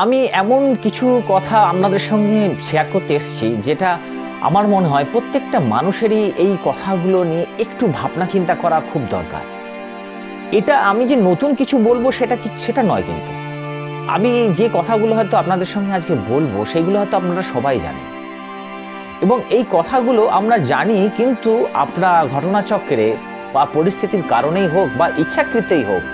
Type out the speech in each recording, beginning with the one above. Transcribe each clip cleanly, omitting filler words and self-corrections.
আমি এমন কিছু কথা আপনাদের সঙ্গে শেয়ার করতে এসেছি, যেটা আমার মনে হয় প্রত্যেকটা মানুষেরই এই কথাগুলো নিয়ে একটু ভাবনা চিন্তা করা খুব দরকার। এটা আমি যে নতুন কিছু বলবো সেটা নয়, কিন্তু আমি যে কথাগুলো হয়তো আপনাদের সঙ্গে আজকে বলবো সেগুলো হয়তো আপনারা সবাই জানেন, এবং এই কথাগুলো আমরা জানি, কিন্তু আমরা ঘটনাচক্রে বা পরিস্থিতির কারণেই হোক বা ইচ্ছাকৃতই হোক,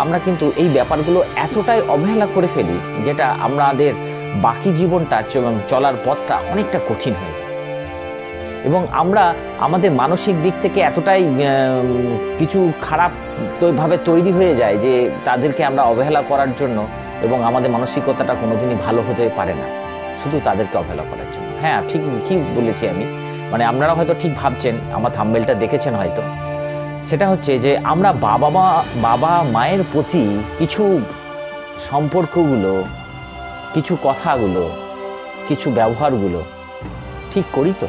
আমরা কিন্তু এই ব্যাপারগুলো এতটাই অবহেলা করে ফেলি, যেটা আমাদের বাকি জীবনটা চলার পথটা অনেকটা কঠিন হয়ে যায়। এবং আমরা আমাদের মানসিক দিক থেকে এতটাই কিছু খারাপ ভাবে তৈরি হয়ে যায় যে তাদেরকে আমরা অবহেলা করার জন্য, এবং আমাদের মানসিকতাটা কোনোদিনই ভালো হতে পারে না শুধু তাদেরকে অবহেলা করার জন্য। হ্যাঁ, ঠিক বলেছি আমি, মানে আপনারা হয়তো ঠিক ভাবছেন, আমার থাম্বনেলটা দেখেছেন হয়তো। সেটা হচ্ছে যে আমরা বাবা মায়ের প্রতি কিছু সম্পর্কগুলো, কিছু কথাগুলো, কিছু ব্যবহারগুলো ঠিক করি তো,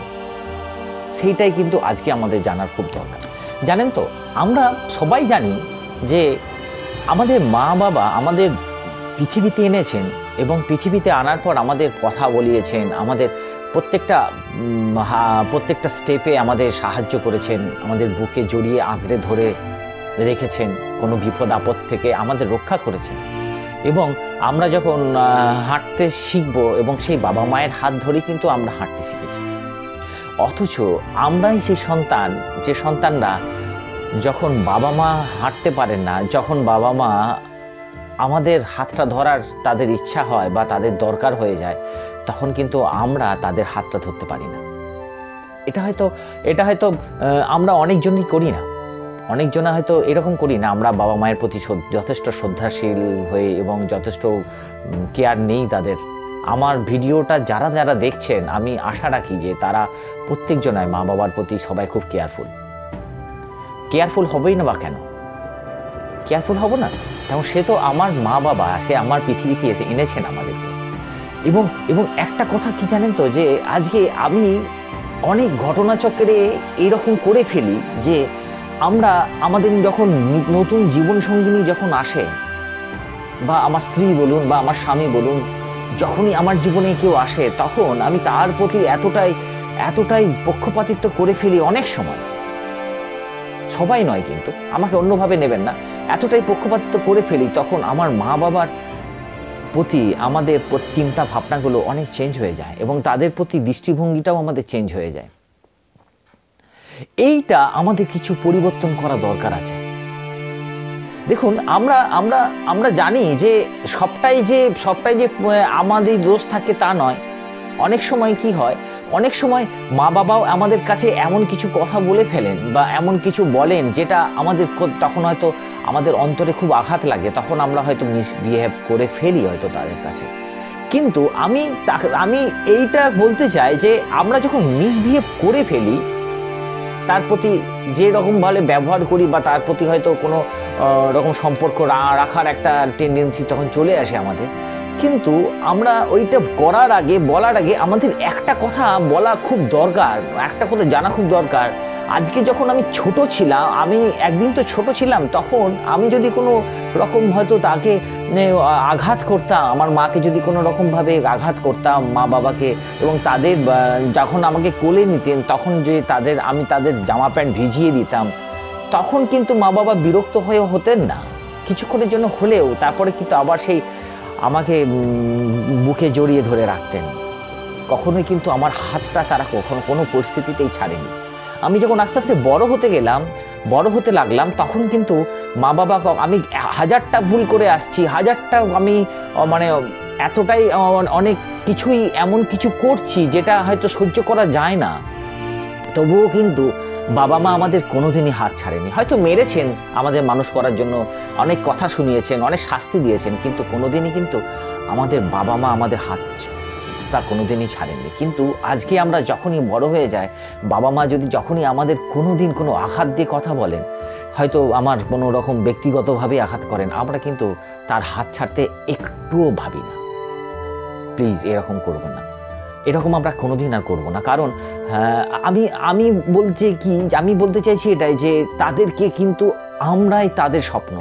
সেইটাই কিন্তু আজকে আমাদের জানার খুব দরকার। জানেন তো, আমরা সবাই জানি যে আমাদের মা বাবা আমাদের পৃথিবীতে এনেছেন, এবং পৃথিবীতে আনার পর আমাদের কথা বলিয়েছেন, আমাদের প্রত্যেকটা স্টেপে আমাদের সাহায্য করেছেন, আমাদের বুকে জড়িয়ে আঁকড়ে ধরে রেখেছেন, কোনো বিপদ আপদ থেকে আমাদের রক্ষা করেছেন। এবং আমরা যখন হাঁটতে শিখবো, এবং সেই বাবা মায়ের হাত ধরেই কিন্তু আমরা হাঁটতে শিখেছি। অথচ আমরাই সেই সন্তানরা যখন বাবা মা হাঁটতে পারেন না, যখন বাবা মা আমাদের হাতটা ধরার তাদের ইচ্ছা হয় বা তাদের দরকার হয়ে যায়, তখন কিন্তু আমরা তাদের হাতটা ধরতে পারি না। এটা হয়তো আমরা অনেকজনই করি না, অনেকজনা হয়তো এরকম করি না। আমরা বাবা মায়ের প্রতি যথেষ্ট শ্রদ্ধাশীল হয়ে এবং যথেষ্ট কেয়ার নেই তাদের। আমার ভিডিওটা যারা যারা দেখছেন, আমি আশা রাখি যে তারা প্রত্যেকজনায় মা বাবার প্রতি সবাই খুব কেয়ারফুল হবেই না। বা কেন কেয়ারফুল হব না? কারণ সে তো আমার মা বাবা, সে আমার পৃথিবীতে এসে এনেছেন আমাদেরকে। এবং একটা কথা কি জানেন তো, যে আজকে আমি অনেক ঘটনাচক্রে এইরকম করে ফেলি যে আমরা আমাদের যখন নতুন জীবন সঙ্গিনী যখন আসে, বা আমার স্ত্রী বলুন বা আমার স্বামী বলুন, যখনই আমার জীবনে কেউ আসে, তখন আমি তার প্রতি এতটাই পক্ষপাতিত্ব করে ফেলি অনেক সময়। সবাই নয়, কিন্তু আমাকে অন্যভাবে নেবেন না, এতটাই পক্ষপাতিত্ব করে ফেলি, তখন আমার মা বাবার প্রতি আমাদের চিন্তা ভাবনাগুলো অনেক চেঞ্জ হয়ে যায়, এবং তাদের প্রতি দৃষ্টিভঙ্গিটাও আমাদের চেঞ্জ হয়ে যায়। এইটা আমাদের কিছু পরিবর্তন করা দরকার আছে। দেখুন, আমরা জানি যে সবটাই যে আমাদের দোষ থাকে তা নয়। অনেক সময় কি হয়, অনেক সময় মা বাবাও আমাদের কাছে এমন কিছু কথা বলে ফেলেন বা এমন কিছু বলেন, যেটা আমাদের তখন হয়তো আমাদের অন্তরে খুব আঘাত লাগে, তখন আমরা হয়তো মিসবিহেভ করে ফেলি হয়তো তাদের কাছে। কিন্তু আমি এইটা বলতে চাই যে আমরা যখন মিসবিহেভ করে ফেলি, তার প্রতি যে রকমভাবে ব্যবহার করি, বা তার প্রতি হয়তো কোনো রকম সম্পর্ক রাখার একটা টেন্ডেন্সি তখন চলে আসে আমাদের। কিন্তু আমরা ওইটা বলার আগে আমাদের একটা কথা বলা খুব দরকার, একটা কথা জানা খুব দরকার। আজকে যখন আমি ছোট ছিলাম, আমি একদিন তো ছোট ছিলাম, তখন আমি যদি কোনো রকম হয়তো তাকে আঘাত করতাম, আমার মাকে যদি কোনো রকমভাবে আঘাত করতাম, মা বাবাকে, এবং তাদের যখন আমাকে কোলে নিতেন, তখন যে আমি তাদের জামা প্যান্ট ভিজিয়ে দিতাম, তখন কিন্তু মা বাবা বিরক্ত হতেন না কিছুক্ষণের জন্য হলেও। তারপরে কিন্তু আবার সেই আমাকে বুকে জড়িয়ে ধরে রাখতেন। কখনোই কিন্তু আমার হাতটা তারা কখনো কোনো পরিস্থিতিতেই ছাড়েনি। আমি যখন আস্তে আস্তে বড় হতে লাগলাম, তখন কিন্তু মা বাবা, আমি হাজারটা ভুল করে আসছি, হাজারটা আমি মানে এতটাই অনেক কিছুই এমন কিছু করছি যেটা হয়তো সহ্য করা যায় না, তবুও কিন্তু বাবা মা আমাদের কোনোদিনই হাত ছাড়েনি। হয়তো মেরেছেন আমাদের মানুষ করার জন্য, অনেক কথা শুনিয়েছেন, অনেক শাস্তি দিয়েছেন, কিন্তু কোনোদিনই কিন্তু আমাদের বাবা মা আমাদের হাতটা কোনোদিনই ছাড়েননি। কিন্তু আজকে আমরা যখনই বড় হয়ে যায়, বাবা মা যখনই আমাদের কোনোদিন কোনো আঘাত দিয়ে কথা বলেন, হয়তো আমার কোনো রকম ব্যক্তিগতভাবে আঘাত করেন, আমরা কিন্তু তার হাত ছাড়তে একটুও ভাবি না। প্লিজ এরকম করবো না, এরকম আমরা কোনোদিন আর করবো না। কারণ আমি বলতে চাইছি এটাই, যে তাদেরকে কিন্তু আমরাই তাদের স্বপ্ন,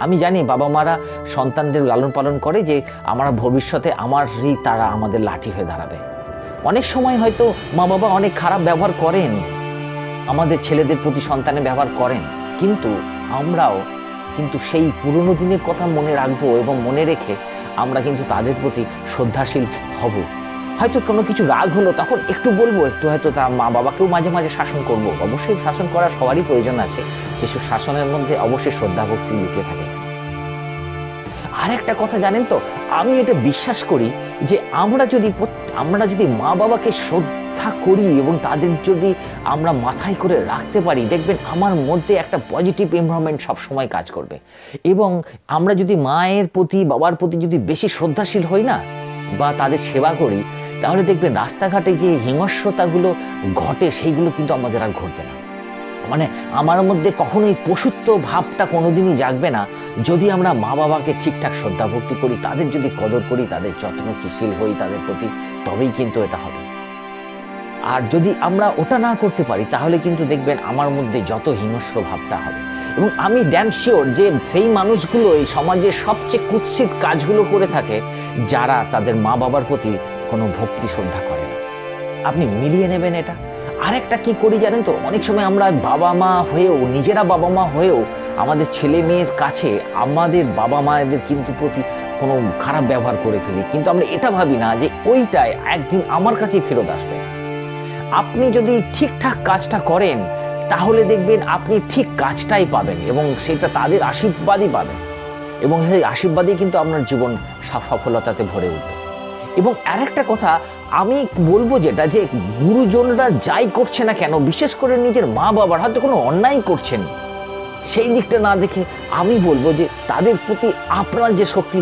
আমি জানি বাবা মারা সন্তানদের লালন পালন করে যে আমরা ভবিষ্যতে আমারই তারা আমাদের লাঠি হয়ে দাঁড়াবে। অনেক সময় হয়তো মা বাবা অনেক খারাপ ব্যবহার করেন, আমাদের ছেলেদের প্রতি সন্তানের ব্যবহার করেন, কিন্তু আমরাও কিন্তু সেই পুরনো দিনের কথা মনে রাখবো এবং মনে রেখে আমরা কিন্তু তাদের প্রতি শ্রদ্ধাশীল হব। হয়তো কোনো কিছু রাগ হলো তখন একটু বলবো, একটু হয়তো তার মা বাবাকেও মাঝে মাঝে শাসন করব। অবশ্যই শাসন করা সবারই প্রয়োজন আছে, সেসব শাসনের মধ্যে অবশ্যই শ্রদ্ধা ভক্তি লুকিয়ে থাকে। আর একটা কথা জানেন তো, আমি এটা বিশ্বাস করি যে আমরা যদি মা বাবাকে শ্রদ্ধা করি এবং তাদের যদি আমরা মাথায় করে রাখতে পারি, দেখবেন আমার মধ্যে একটা পজিটিভ এনভায়রনমেন্ট সবসময় কাজ করবে। এবং আমরা যদি মায়ের প্রতি বাবার প্রতি যদি বেশি শ্রদ্ধাশীল হই না বা তাদের সেবা করি, তাহলে দেখবেন রাস্তাঘাটে যে হিংস্রতাগুলো ঘটে সেইগুলো কিন্তু আমাদের আর ঘটবে না। মানে আমার মধ্যে কখনোই পশুত্ব ভাবটা কোনোদিনই জাগবে না যদি আমরা মা বাবাকে ঠিকঠাক শ্রদ্ধা ভক্তি করি, তাদের যদি কদর করি, তাদের যত্নশীল হই তাদের প্রতি, তবেই কিন্তু এটা হবে। আর যদি আমরা ওটা না করতে পারি তাহলে কিন্তু দেখবেন আমার মধ্যে যত হিংস্র ভাবটা হবে। এবং আমি ড্যাম শিওর যে সেই মানুষগুলো এই সমাজের সবচেয়ে কুৎসিত কাজগুলো করে থাকে যারা তাদের মা বাবার প্রতি কোনো ভক্তি শ্রদ্ধা করে না। আপনি মিলিয়ে নেবেন এটা। আরেকটা কি করি জানেন তো, অনেক সময় আমরা বাবা মা হয়েও, নিজেরা বাবা মা হয়েও আমাদের ছেলে মেয়ের কাছে আমাদের বাবা মায়েদের কিন্তু প্রতি কোনো খারাপ ব্যবহার করে ফেলি, কিন্তু আমরা এটা ভাবি না যে ওইটাই একদিন আমার কাছেই ফেরত আসবে। আপনি যদি ঠিকঠাক কাজটা করেন তাহলে দেখবেন আপনি ঠিক কাজটাই পাবেন এবং সেটা তাদের আশীর্বাদই পাবেন, এবং সেই আশীর্বাদই কিন্তু আপনার জীবন সফলতাতে ভরে উঠবে। এবং আরেকটা কথা আমি বলবো যেটা, যে গুরুজনরা যাই করছে না কেন, বিশেষ করে নিজের মা বাবার হয়তো কোনো অন্যায় করছেন, সেই দিকটা না দেখে আমি বলবো যে তাদের প্রতি আপনার যে শক্তি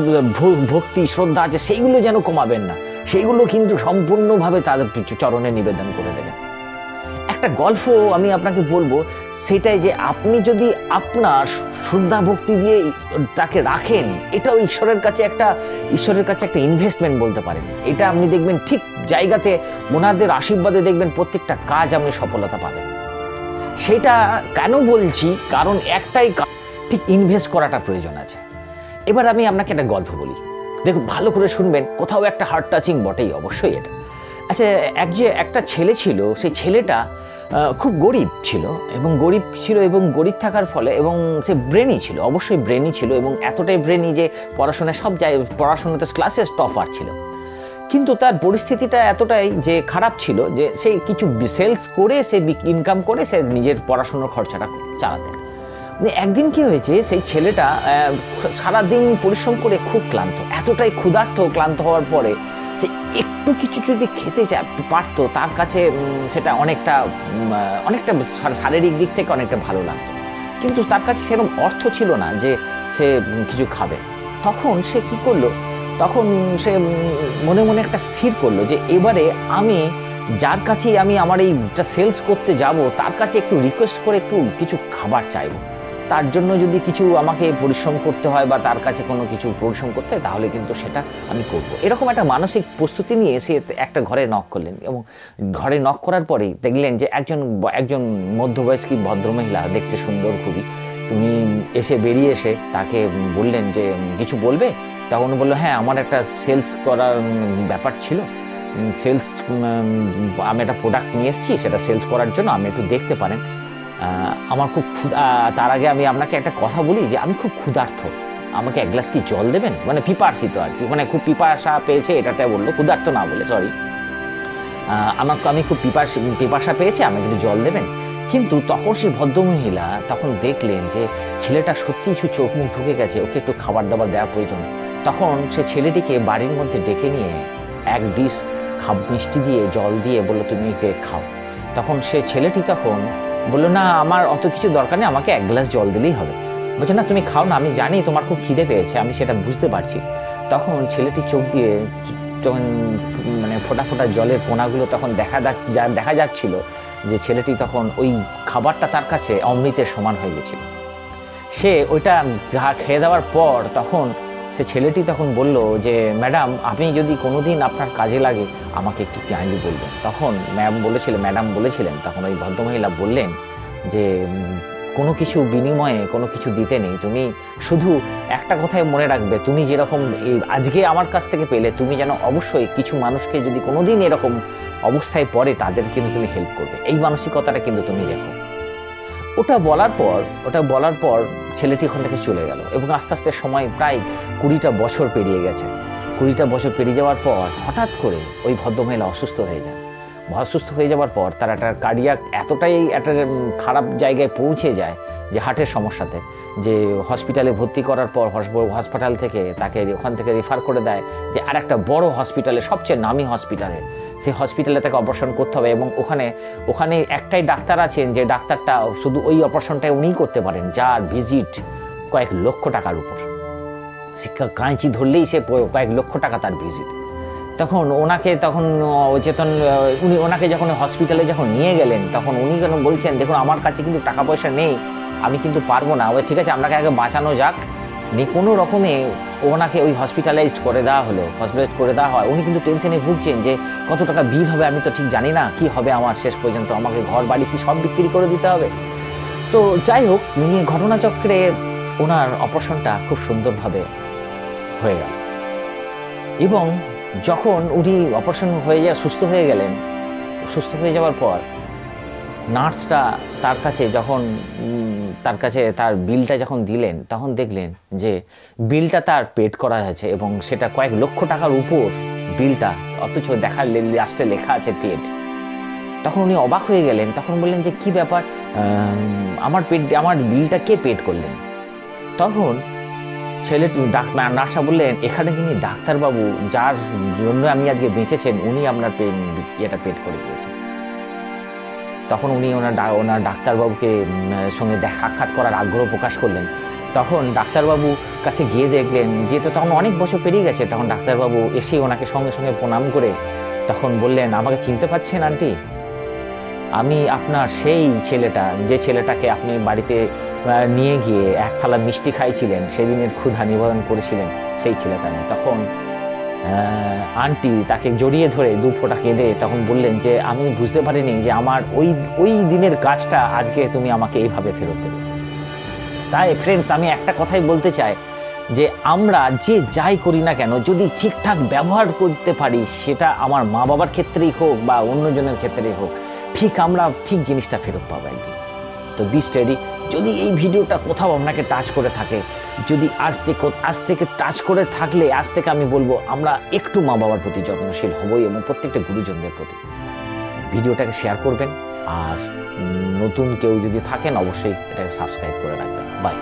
ভক্তি শ্রদ্ধা আছে সেইগুলো যেন কমাবেন না, সেইগুলো কিন্তু সম্পূর্ণভাবে তাদের চরণে নিবেদন করে দেবেন। একটা গল্প আমি আপনাকে বলবো, সেটাই যে আপনি যদি আপনার শ্রদ্ধা ভক্তি দিয়ে তাকে রাখেন, এটাও ঈশ্বরের কাছে একটা ইনভেস্টমেন্ট বলতে পারেন। এটা আপনি দেখবেন ঠিক জায়গাতে ওনাদের আশীর্বাদে দেখবেন প্রত্যেকটা কাজ আপনি সফলতা পাবেন। সেটা কেন বলছি, কারণ একটাই, ঠিক ইনভেস্ট করাটা প্রয়োজন আছে। এবার আমি আপনাকে একটা গল্প বলি, দেখুন ভালো করে শুনবেন, কোথাও একটা হার্ট টাচিং বটেই অবশ্যই এটা। আচ্ছা, একটা ছেলে ছিল, সেই ছেলেটা খুব গরিব ছিল এবং গরিব থাকার ফলে, এবং সে ব্রেনি ছিল, অবশ্যই ব্রেনি ছিল, এবং এতটাই ব্রেনি যে পড়াশোনাতে ক্লাসে টপার ছিল। কিন্তু তার পরিস্থিতিটা এতটাই যে খারাপ ছিল যে সে কিছু সেলস করে, সে ইনকাম করে সে নিজের পড়াশোনার খরচাটা চালাতেন। একদিন কি হয়েছে, সেই ছেলেটা সারাদিন পরিশ্রম করে খুব ক্লান্ত, এতটাই ক্ষুধার্ত, ক্লান্ত হওয়ার পরে সে একটু কিছু যদি খেতে পারতো, তার কাছে সেটা অনেকটা শারীরিক দিক থেকে অনেকটা ভালো লাগতো। কিন্তু তার কাছে সেরকম অর্থ ছিল না যে সে কিছু খাবে। তখন সে কি করলো, তখন সে মনে মনে একটা স্থির করলো যে এবারে আমি যার কাছেই আমি আমার এইটা সেলস করতে যাব, তার কাছে একটু রিকোয়েস্ট করে একটু কিছু খাবার চাইবো। তার জন্য যদি কিছু আমাকে পরিশ্রম করতে হয় বা তার কাছে কোনো কিছু পরিশ্রম করতে হয়, তাহলে কিন্তু সেটা আমি করব। এরকম একটা মানসিক প্রস্তুতি নিয়ে সে একটা ঘরে নক করলেন, এবং ঘরে নক করার পরেই দেখলেন যে একজন মধ্যবয়স্ক ভদ্রমহিলা, দেখতে সুন্দর খুবই, তুমি বেরিয়ে এসে তাকে বললেন যে কিছু বলবে। তখন বললো, হ্যাঁ আমার একটা সেলস করার ব্যাপার ছিল, আমি একটা প্রোডাক্ট নিয়ে এসেছি, সেটা সেলস করার জন্য আপনি একটু দেখতে পারেন। আমার খুব তার আগে আমি আপনাকে একটা কথা বলি যে আমি খুব ক্ষুধার্ত, আমাকে এক গ্লাস কি জল দেবেন? মানে পিপাসিত আর কি, মানে খুব পিপাসা পেয়েছে, এটাতে বললো, ক্ষুধার্ত না বলে, সরি, আমি খুব পিপাসা পেয়েছে, আমাকে একটু জল দেবেন। কিন্তু তখন সেই ভদ্রমহিলা তখন দেখলেন যে ছেলেটা সত্যি কিছু চোখ মুখ ঢুকে গেছে, ওকে একটু খাবার দাবার দেওয়া প্রয়োজন। তখন সে ছেলেটিকে বাড়ির মধ্যে ডেকে নিয়ে এক ডিশ মিষ্টি দিয়ে জল দিয়ে বললো, তুমি এটা খাও। তখন সে ছেলেটি তখন বললো, না আমার অত কিছু দরকার নেই, আমাকে এক গ্লাস জল দিলেই হবে। বলছে, না তুমি খাও না, আমি জানি তোমার খুব খিদে পেয়েছে, আমি সেটা বুঝতে পারছি। তখন ছেলেটি চোখ দিয়ে তখন মানে ফোটা ফোটা জলের কোনাগুলো তখন দেখা যাচ্ছিল যে ছেলেটি তখন ওই খাবারটা তার কাছে অমৃতের সমান হয়ে গেছিল। সে ওইটা খেয়ে দেওয়ার পর তখন সে ছেলেটি তখন বলল যে, ম্যাডাম আপনি যদি কোনোদিন আপনার কাজে লাগে আমাকে একটু কাইন্ডলি বলবেন। তখন ম্যাডাম বলেছিলেন, তখন ওই ভদ্রমহিলা বললেন যে, কোনো কিছু বিনিময়ে কোনো কিছু দিতে নেই। তুমি শুধু একটা কথাই মনে রাখবে, তুমি যেরকম আজকে আমার কাছ থেকে পেলে, তুমি যেন অবশ্যই কিছু মানুষকে যদি কোনোদিন এরকম অবস্থায় পড়ে তাদের কিন্তু তুমি হেল্প করবে, এই মানসিকতাটা কিন্তু তুমি রেখো। ওটা বলার পর ছেলেটি ওখান থেকে চলে গেল এবং আস্তে আস্তে সময় প্রায় 20টা বছর পেরিয়ে গেছে। 20টা বছর পেরিয়ে যাওয়ার পর হঠাৎ করে ওই ভদ্রমহিলা অসুস্থ হয়ে যান। অসুস্থ হয়ে যাওয়ার পর তার একটা কার্ডিয়াক এতটাই একটা খারাপ জায়গায় পৌঁছে যায় যে হার্টের সমস্যাতে, যে হসপিটালে ভর্তি করার পর হসপিটাল থেকে তাকে ওখান থেকে রেফার করে দেয় যে আর একটা বড় হসপিটালে, সবচেয়ে নামি হসপিটালে। সেই হসপিটালে তাকে অপারেশন করতে হবে এবং ওখানে একটাই ডাক্তার আছেন যে ডাক্তারটা শুধু ওই অপারেশনটাই উনিই করতে পারেন, যার ভিজিট কয়েক লক্ষ টাকার উপর। শিক্ষা কাঁচি ধরলেই সে কয়েক লক্ষ টাকা তার ভিজিট। তখন ওনাকে যখন হসপিটালে যখন নিয়ে গেলেন, তখন উনি কেন বলছেন, দেখুন আমার কাছে কিন্তু টাকা পয়সা নেই, আমি কিন্তু পারবো না। ঠিক আছে, আপনাকে আগে বাঁচানো যাক। কোনো রকমে ওনাকে ওই হসপিটালাইজড করে দেওয়া হয়। উনি কিন্তু টেনশনে ভুগছেন যে কত টাকা বিল হবে, আমি তো ঠিক জানি না কি হবে আমার, শেষ পর্যন্ত আমাকে ঘর বাড়ি কি সব বিক্রি করে দিতে হবে। তো যাই হোক, নিয়ে ঘটনাচক্রে ওনার অপারেশনটা খুব সুন্দরভাবে হয়ে গেল এবং যখন উনি অপারেশন সুস্থ হয়ে গেলেন, সুস্থ হয়ে যাওয়ার পর নার্সটা তার কাছে তার বিলটা যখন দিলেন, তখন দেখলেন যে বিলটা তার পেড করা আছে এবং সেটা কয়েক লক্ষ টাকার উপর বিলটা, অথচ লাস্টে লেখা আছে পেড। তখন উনি অবাক হয়ে গেলেন। তখন বললেন যে কি ব্যাপার, আমার বিলটা কে পেড করলেন? তখন নার্সটা বললেন, এখানে যিনি ডাক্তারবাবু, যার জন্য আমি আজকে বেঁচেছেন, উনি আপনার এটা পেড করে দিয়েছেন। তখন উনি ওনার ডাক্তারবাবুকে সঙ্গে সাক্ষাৎ করার আগ্রহ প্রকাশ করলেন। তখন ডাক্তারবাবু কাছে গিয়ে দেখলেন, তো তখন অনেক বছর পেরিয়ে গেছে। তখন ডাক্তারবাবু এসে ওনাকে সঙ্গে সঙ্গে প্রণাম করে তখন বললেন, আমাকে চিনতে পারছেন আন্টি? আমি আপনার সেই ছেলেটা, যে ছেলেটাকে আপনি বাড়িতে নিয়ে গিয়ে এক থালা মিষ্টি খাইছিলেন, সেদিনের ক্ষুধা নিবারণ করেছিলেন, সেই ছেলেটা আমি। তখন আন্টি তাকে জড়িয়ে ধরে 2 ফোঁটা কেঁদে তখন বললেন যে আমি বুঝতে পারিনি যে আমার ওই দিনের কাজটা আজকে তুমি আমাকে এইভাবে ফেরত দেবে। তাই ফ্রেন্ডস, আমি একটা কথাই বলতে চাই যে আমরা যে যাই করি না কেন, যদি ঠিকঠাক ব্যবহার করতে পারি, সেটা আমার মা বাবার ক্ষেত্রেই হোক বা অন্যজনের ক্ষেত্রেই হোক, আমরা ঠিক জিনিসটা ফেরত পাবো একদিন। তো বি স্টেডি। যদি এই ভিডিওটা কোথাও আপনাকে টাচ করে থাকে, যদি আজ থেকে টাচ করে থাকলে, আজ থেকে আমি বলবো আমরা একটু মা বাবার প্রতি যত্নশীল হবই এবং প্রত্যেকটা গুরুজনদের প্রতি। ভিডিওটাকে শেয়ার করবেন আর নতুন কেউ যদি থাকেন অবশ্যই এটাকে সাবস্ক্রাইব করে রাখবেন। বাই।